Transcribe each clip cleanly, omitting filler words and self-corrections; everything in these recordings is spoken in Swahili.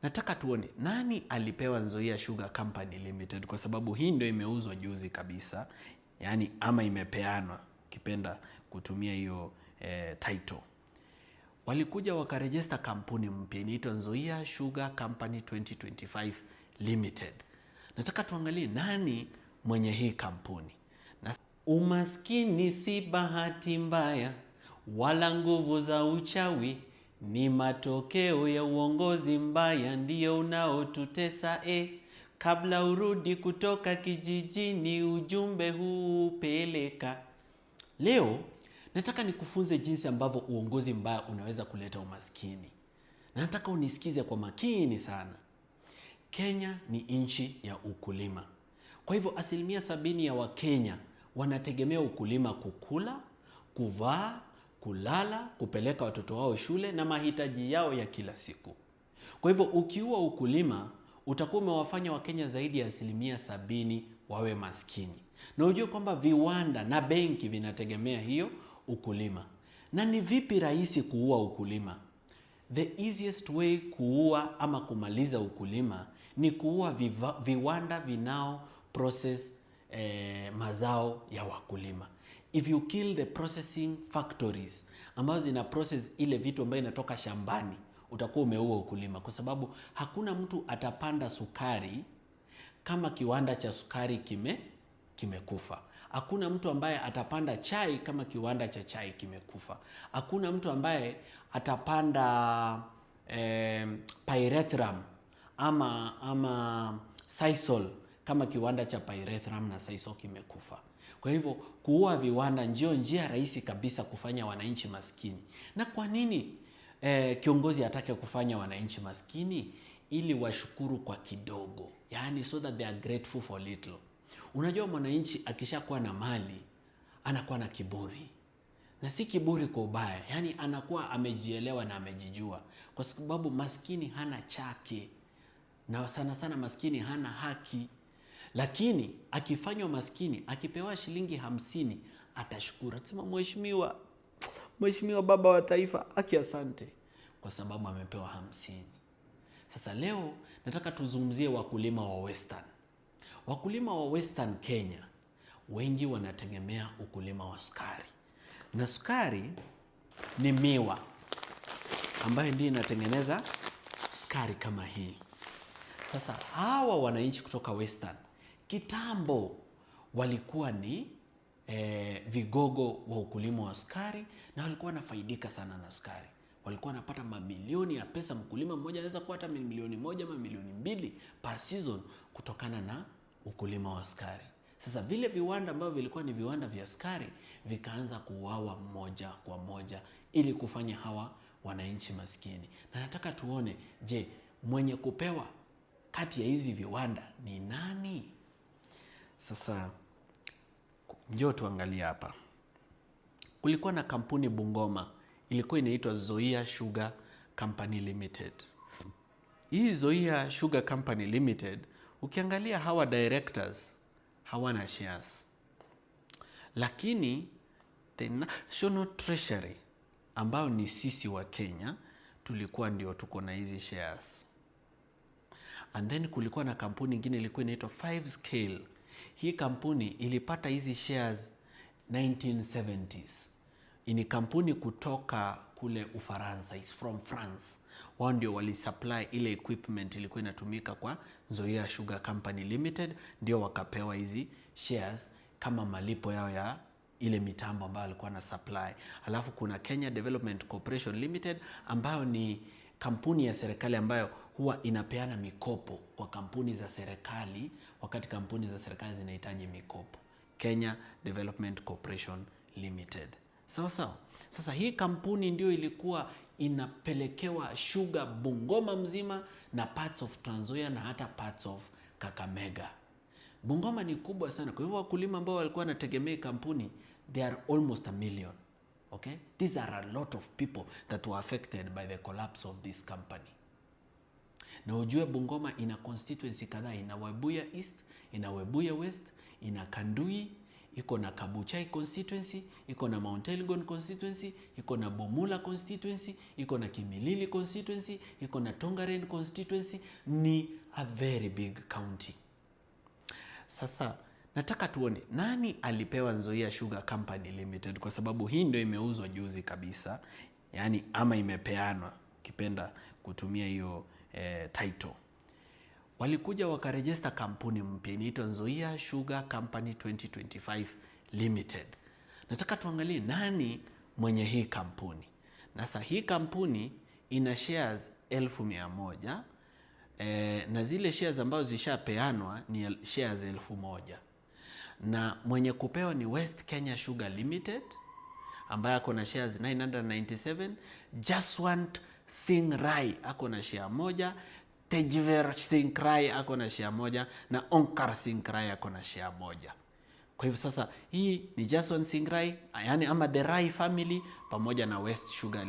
nataka tuone nani alipewa Nzoia Sugar Company Limited, kwa sababu hii ndio imeuzwa juzi kabisa, yani ama imepeanwa, kipenda kutumia hiyo title. Walikuja wakarejesta kampuni mpya inaitwa Nzoia Sugar Company 2025 Limited. Nataka tuangalie nani mwenye hii kampuni. Umaskini si bahati mbaya wala nguvu za uchawi, ni matokeo ya uongozi mbaya ndio unaotutesa. Kabla urudi kutoka kijijini, ujumbe huu peleka. Leo nataka nikufunze jinsi ambavyo uongozi mbaya unaweza kuleta umaskini. Na nataka unisikize kwa makini sana. Kenya ni nchi ya ukulima. Kwa hivyo 70% ya Wakenya wanategemea ukulima kukula, kuvaa, kulala, kupeleka watoto wao shule na mahitaji yao ya kila siku. Kwa hivyo ukiua ukulima, utakuwa umewafanya Wakenya zaidi ya 70% wawe maskini. Na ujue kwamba viwanda na benki vinategemea hiyo ukulima. Na ni vipi rahisi kuua ukulima? The easiest way kuua ama kumaliza ukulima ni kuua viwanda vinao process mazao ya wakulima. If you kill the processing factories ambazo zina process ile vitu ambayo inatoka shambani, utakuwa umeua ukulima, kwa sababu hakuna mtu atapanda sukari kama kiwanda cha sukari kimekufa. Hakuna mtu ambaye atapanda chai kama kiwanda cha chai kimekufa. Hakuna mtu ambaye atapanda pyrethrum ama sisal kama kiwanda cha pyrethrum na sisal kimekufa. Kwa hivyo kuua viwanda ndio njia rahisi kabisa kufanya wananchi maskini. Na kwa nini kiongozi atake kufanya wananchi maskini? Ili washukuru kwa kidogo, yani so that they are grateful for little. Unajua mwananchi akishakuwa na mali anakuwa na kiburi, na si kiburi kwa ubaya, yani anakuwa amejielewa na amejijua, kwa sababu maskini hana chake, na sana sana maskini hana haki. Lakini akifanywa maskini, akipewa shilingi 50 atashukuru, atasema mheshimiwa baba wa taifa, haki asante, kwa sababu amepewa 50. Sasa leo nataka tuzungumzie wakulima wa Western. Wakulima wa Western Kenya wengi wanategemea ukulima wa sukari. Na sukari ni miwa ambayo ndiyo inatengeneza sukari kama hii. Sasa hawa wananchi kutoka Western kitambo walikuwa ni vigogo wa ukulima wa sukari, na walikuwa wanafaidika sana na sukari. Walikuwa wanapata mamilioni ya pesa. Mkulima mmoja anaweza kuwa hata milioni 1 ama milioni 2 per season kutokana na ukulima wa sukari. Sasa vile viwanda ambavyo vilikuwa ni viwanda vya sukari vikaanza kuuawa moja kwa moja ili kufanya hawa wananchi maskini. Na nataka tuone, je, mwenye kupewa kati ya hizi viwanda ni nani? Sasa njoo tuangalie hapa. Kulikuwa na kampuni Bungoma, ilikuwa inaitwa Nzoia Sugar Company Limited. Hii Nzoia Sugar Company Limited, ukiangalia hawa directors hawana shares. Lakini the National Treasury ambao ni sisi wa Kenya tulikuwa ndio tuko na hizi shares. And then kulikuwa na kampuni nyingine ilikuwa inaitwa 5 Scale. Hii kampuni ilipata hizi shares 1970s. Ni kampuni kutoka kule Ufaransa, is from France. Wao ndio walisupply ile equipment ilikuwa inatumika kwa Nzoia Sugar Company Limited, ndio wakapewa hizi shares kama malipo yao ya ile mitambo ambayo alikuwa na supply. Alafu kuna Kenya Development Corporation Limited ambayo ni kampuni ya serikali ambayo huwa inapeana mikopo kwa kampuni za serikali wakati kampuni za serikali zinahitaji mikopo. Kenya Development Corporation Limited. Sawa. Sasa hii kampuni ndio ilikuwa inapelekewa sugar Bungoma mzima na parts of Trans Nzoia na hata parts of Kakamega. Bungoma ni kubwa sana. Kwa hivyo wakulima ambao walikuwa wanategemea kampuni, they are almost 1 million. Okay? These are a lot of people that were affected by the collapse of this company. Na ujue Bungoma ina constituency kadhaa, ina Webuye East, ina Webuye West, ina Kandui, iko na Kabuchai constituency, iko na Mount Elgon constituency, iko na Bomula constituency, iko na Kimilili constituency, iko na Tongaren constituency. Ni a very big county. Sasa nataka tuone nani alipewa Nzoia Sugar Company Limited, kwa sababu hii ndio imeuzwa juzi kabisa, yani ama imepeanwa, kipenda kutumia hiyo title. Walikuja wakarejesta kampuni mpya inaitwa Nzoia Sugar Company 2025 Limited. Nataka tuangalie nani mwenye hii kampuni. Sasa hii kampuni ina shares 1,100 na zile shares ambazo zishapeanwa ni shares 1,000. Na mwenye kupewa ni West Kenya Sugar Limited ambaye ako na shares 997, Jaswant Singh Rai ako na share 1, Tejver Singh Rai ako na share 1 na Onkar Singh Rai ako na share 1. Kwa hivyo sasa hii ni Jaswant Singh Rai, yani ama the Rai family pamoja na West Sugar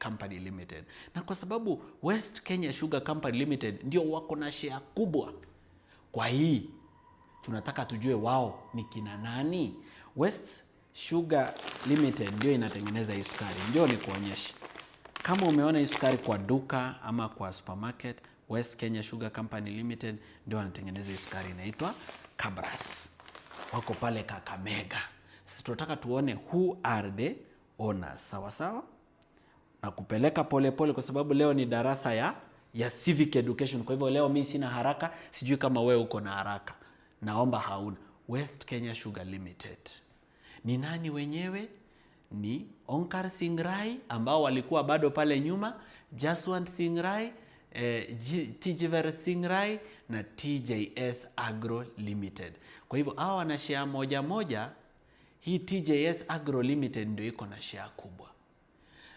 Company Limited. Na kwa sababu West Kenya Sugar Company Limited ndio wako na share kubwa, kwa hii tunataka tujue wao ni kina nani. West Sugar Limited ndio inatengeneza hii sukari. Ndio ni kuonyesha. Kama umeona hii sukari kwa duka ama kwa supermarket, West Kenya Sugar Company Limited ndio wanatengeneza hii sukari, inaitwa Kabras. Wako pale Kakamega. Sisi tunataka tuone who are the owners. Sawa sawa? Na kupeleka pole kwa sababu leo ni darasa ya civic education. Kwa hivyo leo mimi sina haraka, sijui kama wewe uko na haraka. Naomba hauna. West Kenya Sugar Limited. Ni nani wenyewe? Ni Onkar Singh Rai ambao walikuwa bado pale nyuma, Jaswant Singh Rai, Tejver Singh Rai na TJS Agro Limited. Kwa hivyo hawa wana share moja. Hii TJS Agro Limited ndio iko na share kubwa.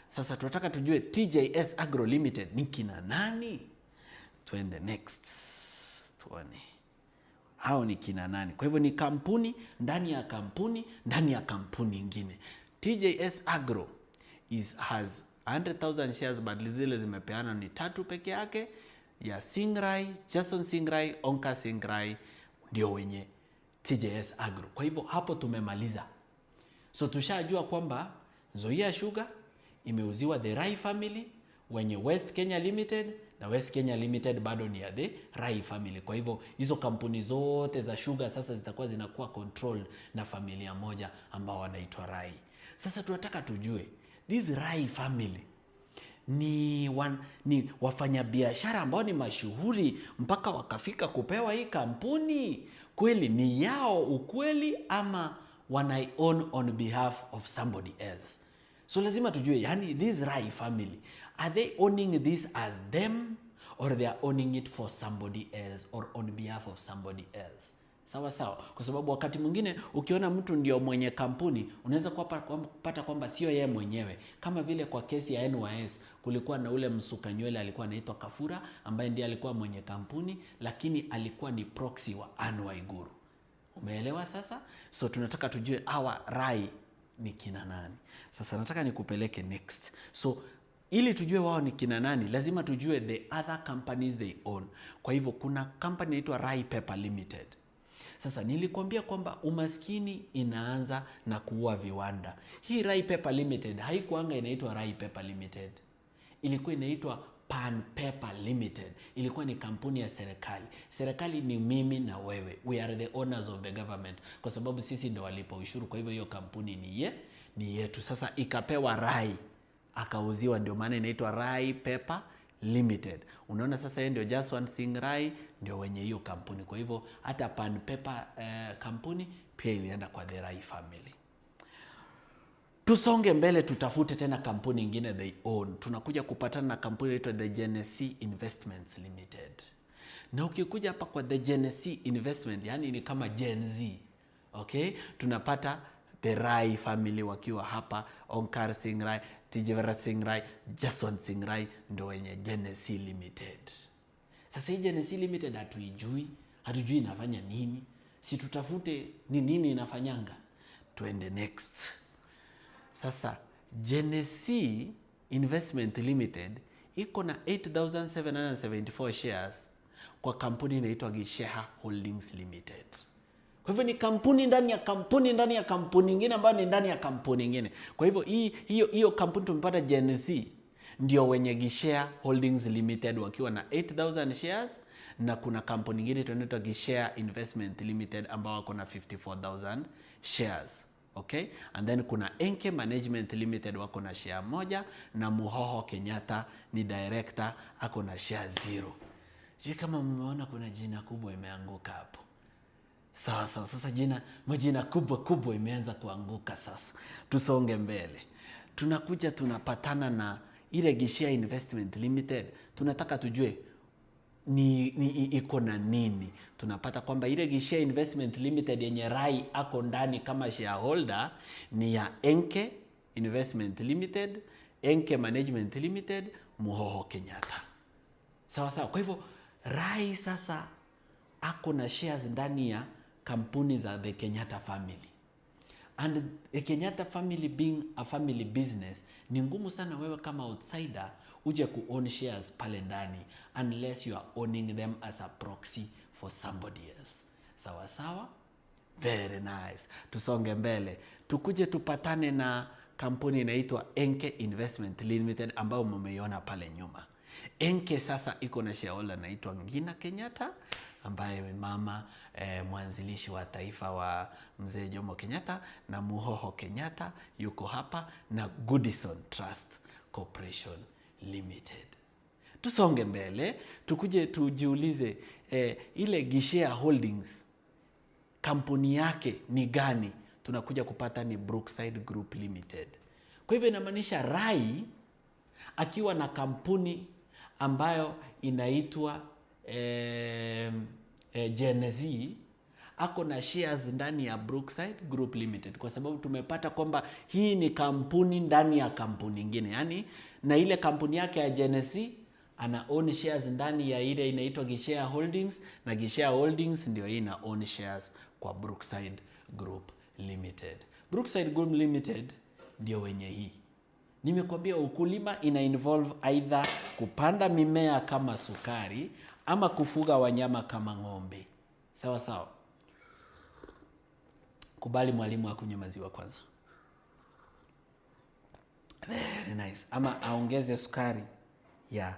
Sasa tunataka tujue TJS Agro Limited ni kina nani? Tuende next. Tuone hao ni kina nani. Kwa hivyo ni kampuni ndani ya kampuni ndani ya kampuni nyingine. TJS Agro has 100,000 shares, but zile zimepeana ni 3 peke yake, ya Singh Rai, Jason Singh Rai, Onkar Singh Rai ndio wenye TJS Agro. Kwa hivyo hapo tumemaliza. So tushajua kwamba Nzoia Sugar imeuziwa the Rai family wenye West Kenya Limited, na West Kenya Limited bado ni ya the Rai family. Kwa hivyo hizo kampuni zote za sugar sasa zitakuwa zinakuwa control na familia moja ambao wanaitwa Rai. Sasa tunataka tujue this Rai family ni wafanyabiashara ambao ni mashuhuri mpaka wakafika kupewa hii kampuni. Kweli ni yao ukweli, ama wanai own on behalf of somebody else? So lazima tujue, yani this Rai family, are they owning this as them, or they are owning it for somebody else or on behalf of somebody else? Sawa sawa. Kwa sababu wakati mwingine ukiona mtu ndio mwenye kampuni, unaweza kupata kwamba sio yeye mwenyewe. Kama vile kwa kesi ya NYS kulikuwa na ule msuka nywele alikuwa anaitwa Kafura, ambaye ndiye alikuwa mwenye kampuni, lakini alikuwa ni proxy wa Anne Waiguru. Umeelewa sasa? So tunataka tujue hawa Rai ni kina nani. Sasa nataka nikupeleke next. So ili tujue wao ni kina nani, lazima tujue the other companies they own. Kwa hivyo kuna company inaitwa Rai Pepper Limited. Sasa nilikwambia kwamba umaskini inaanza na kuua viwanda. Hii Rai Pepper Limited haikuanga inaitwa Rai Pepper Limited. Ilikuwa inaitwa Pan Pepper Limited. Ilikuwa ni kampuni ya serikali. Serikali ni mimi na wewe. We are the owners of the government. Kwa sababu sisi ndio walipa ushuru. Kwa hivyo hiyo kampuni ni yetu. Sasa ikapewa Rai, akauziwa, ndio maana inaitwa Rai Pepper Limited. Unaona sasa yeye ndio Jaswant Singh Rai ndio wenye hiyo kampuni. Kwa hivyo hata Pan Pepper kampuni pia ilienda kwa the Rai family. Tusonge mbele, tutafute tena kampuni nyingine they own. Tunakuja kupatana na kampuni inaitwa The Genesee Investments Limited. Na ukikuja hapa kwa The Genesee Investment, yani ni kama Gen Z. Okay? Tunapata the Rai family wakiwa hapa, Onkar Singh Rai, Tejver Singh Rai, Jaswant Singh Rai ndio wenye Genesee Limited. Sasa hii Genesee Limited hatujui inafanya nini. Si tutafute ni nini inafanyanga. Tuende next. Sasa Genesee Investment Limited iko na 8,774 shares kwa kampuni inaitwa Gisheha Holdings Limited. Kwa hivyo ni kampuni ndani ya kampuni ndani ya kampuni nyingine ambayo ni ndani ya kampuni nyingine. Kwa hivyo hiyo kampuni tumepata Gen Z ndio wenye Gishare Holdings Limited wakiwa na 8,000 shares, na kuna kampuni nyingine tunaitwa Gishare Investment Limited ambao wako na 54,000 shares. Okay? And then kuna Enke Management Limited wako na share moja, na Muhoho Kenyatta ni director ako na share 0. Sijui kama mmeona kuna jina kubwa imeanguka hapo. Sawa. Sasa majina kubwa imeanza kuanguka sasa. Tusonge mbele. Tunakuja tunapatana na ile Gishare Investment Limited. Tunataka tujue ni iko na nini. Tunapata kwamba ile Gishare Investment Limited yenye Rai ako ndani kama shareholder ni ya Enke Investment Limited, Enke Management Limited, Muhoho Kenyatta. Sawa. Kwa hivyo Rai sasa ako na shares ndani ya kampuni za the Kenyatta family. And the Kenyatta family being a family business, ni ngumu sana wewe kama outsider uje ku-own shares pale ndani unless you are owning them as a proxy for somebody else. Sawa? Very nice. Tusonge mbele. Tukuje tupatane na kampuni inaitwa Enke Investment Limited ambayo mmeiona pale nyuma. Enke sasa iko na shareholder anaitwa Ngina Kenyatta ambaye mama mwanzilishi wa taifa wa mzee Jomo Kenyatta, na Muhoho Kenyatta yuko hapa, na Goodison Trust Corporation Limited. Tusonge mbele, tukuje tujiulize ile Gishare Holdings kampuni yake ni gani? Tunakuja kupata ni Brookside Group Limited. Kwa hivyo inamaanisha Rai akiwa na kampuni ambayo inaitwa Gen Z ako na shares ndani ya Brookside Group Limited, kwa sababu tumepata kwamba hii ni kampuni ndani ya kampuni nyingine. Yani na ile kampuni yake ya Gen Z ana own shares ndani ya ile inaitwa Gishare Holdings, na Gishare Holdings ndio hii ina own shares kwa Brookside Group Limited. Brookside Group Limited ndio wenye hii. Nimekwambia ukulima ina involve either kupanda mimea kama sukari ama kufuga wanyama kama ng'ombe. Sawa. Kubali mwalimu akunywe maziwa kwanza. Very nice. Ama aongeze sukari ya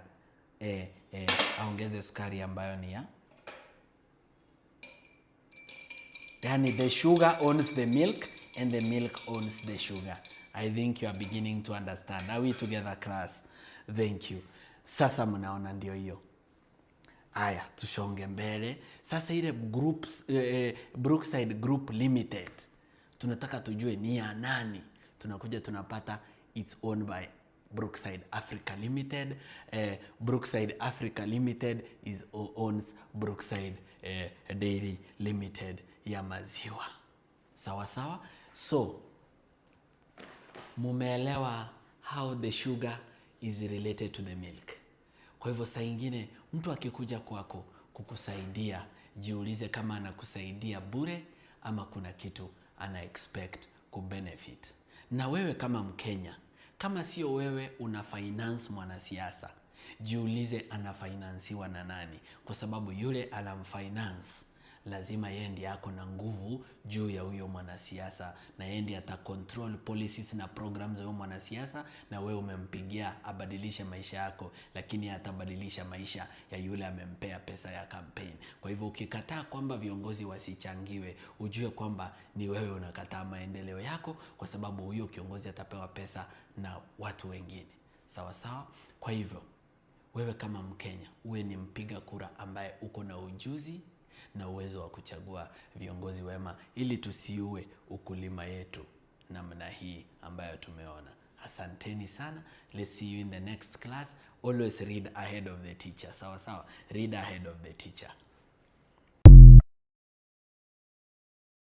aongeze sukari ambayo ni ya, yani the sugar owns the milk and the milk owns the sugar. I think you are beginning to understand. Are we together class? Thank you. Sasa mnaona ndio hiyo. Aya, tushonge mbele. Sasa ile Brookside Group Limited tunataka tujue ni ya nani. Tunakuja tunapata it's owned by Brookside Africa Limited. Brookside Africa Limited owns Brookside Dairy Limited ya maziwa. Sawa. So mumeelewa how the sugar is related to the milk. Kwa hivyo saa ingine mtu akikuja kwako kukusaidia, jiulize kama anakusaidia bure ama kuna kitu ana expect kubenefit. Na wewe kama Mkenya, kama sio wewe una finance mwanasiasa, jiulize anafinansiwa na nani, kwa sababu yule anamfinance lazima yeye ndiye ako na nguvu juu ya huyo mwanasiasa, na yeye ndiye atacontrol policies na programs za huyo mwanasiasa, na wewe umempigia abadilishe maisha yako, lakini atabadilisha maisha ya yule amempea pesa ya campaign. Kwa hivyo ukikataa kwamba viongozi wasichangiwe, ujue kwamba ni wewe unakataa maendeleo yako, kwa sababu huyo kiongozi atapewa pesa na watu wengine. Sawa. Kwa hivyo wewe kama Mkenya uwe ni mpiga kura ambaye uko na ujuzi na uwezo wa kuchagua viongozi wema, ili tusiue ukulima yetu namna hii ambayo tumeona. Asanteni sana. Let's see you in the next class. Always read ahead of the teacher. Sawa. Read ahead of the teacher.